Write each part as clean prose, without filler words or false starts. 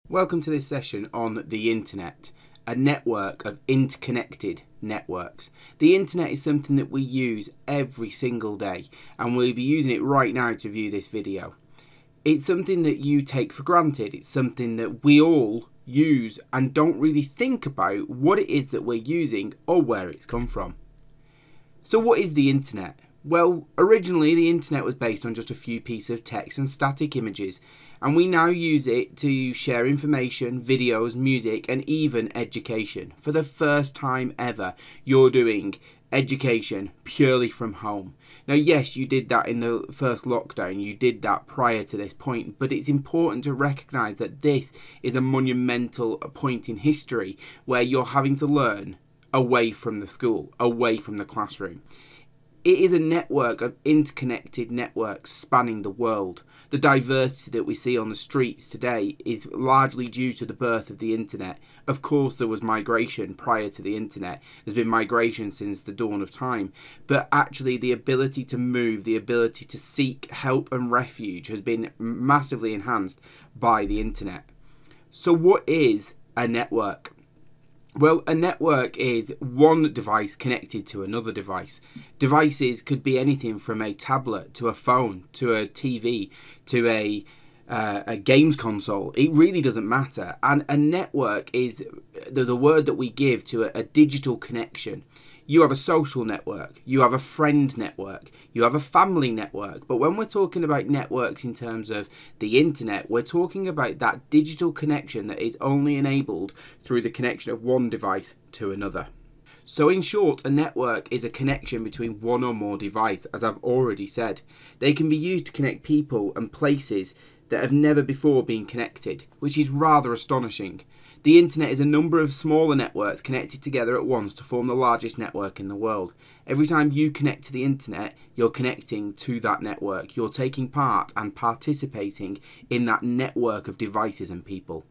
Welcome to this session on the internet, a network of interconnected networks. The internet is something that we use every single day, and we'll be using it right now to view this video. It's something that you take for granted. It's something that we all use and don't really think about what it is that we're using or where it's come from. So what is the internet? Well, originally the internet was based on just a few pieces of text and static images, and we now use it to share information, videos, music, and even education. For the first time ever, you're doing education purely from home. Now, yes, you did that in the first lockdown, you did that prior to this point, but it's important to recognise that this is a monumental point in history where you're having to learn away from the school, away from the classroom. It is a network of interconnected networks spanning the world. The diversity that we see on the streets today is largely due to the birth of the internet. Of course, there was migration prior to the internet. There's been migration since the dawn of time. But actually, the ability to move, the ability to seek help and refuge has been massively enhanced by the internet. So what is a network? Well, a network is one device connected to another device. Devices could be anything from a tablet to a phone to a TV to a games console. It really doesn't matter. And a network is the word that we give to a digital connection. You have a social network, you have a friend network, you have a family network. But when we're talking about networks in terms of the internet, we're talking about that digital connection that is only enabled through the connection of one device to another. So in short, a network is a connection between one or more devices, as I've already said. They can be used to connect people and places that have never before been connected, which is rather astonishing. The internet is a number of smaller networks connected together at once to form the largest network in the world. Every time you connect to the internet, you're connecting to that network. You're taking part and participating in that network of devices and people.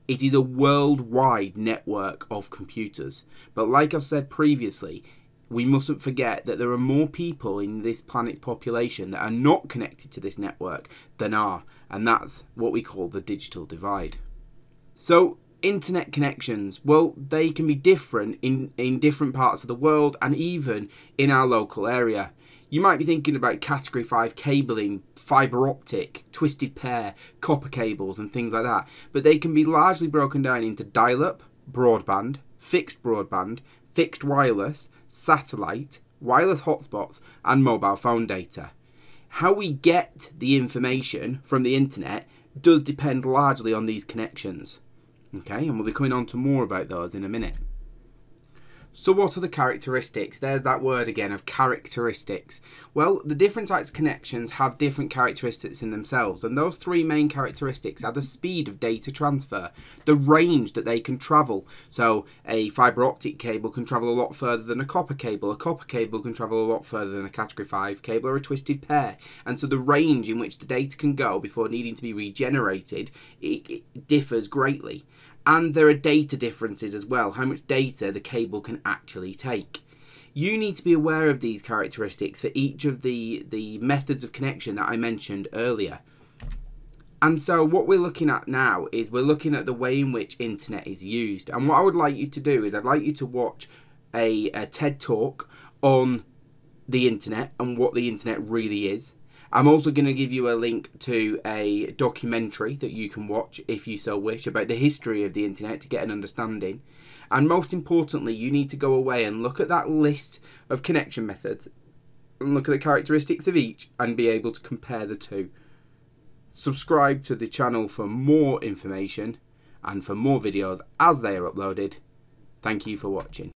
It is a worldwide network of computers. But like I've said previously, we mustn't forget that there are more people in this planet's population that are not connected to this network than are. And that's what we call the digital divide. So, internet connections, well, they can be different in different parts of the world and even in our local area. You might be thinking about category 5 cabling, fibre optic, twisted pair, copper cables and things like that, but they can be largely broken down into dial-up, broadband, fixed wireless, satellite, wireless hotspots and mobile phone data. How we get the information from the internet does depend largely on these connections. Okay, and we'll be coming on to more about those in a minute. So what are the characteristics? There's that word again of characteristics. Well, the different types of connections have different characteristics in themselves, and those three main characteristics are the speed of data transfer, the range that they can travel. So a fibre optic cable can travel a lot further than a copper cable can travel a lot further than a category 5 cable or a twisted pair. And so the range in which the data can go before needing to be regenerated, it differs greatly. And there are data differences as well, how much data the cable can actually take. You need to be aware of these characteristics for each of the methods of connection that I mentioned earlier. And so what we're looking at now is we're looking at the way in which internet is used. And what I would like you to do is I'd like you to watch a TED Talk on the internet and what the internet really is. I'm also going to give you a link to a documentary that you can watch if you so wish about the history of the internet to get an understanding. And most importantly, you need to go away and look at that list of connection methods and look at the characteristics of each and be able to compare the two. Subscribe to the channel for more information and for more videos as they are uploaded. Thank you for watching.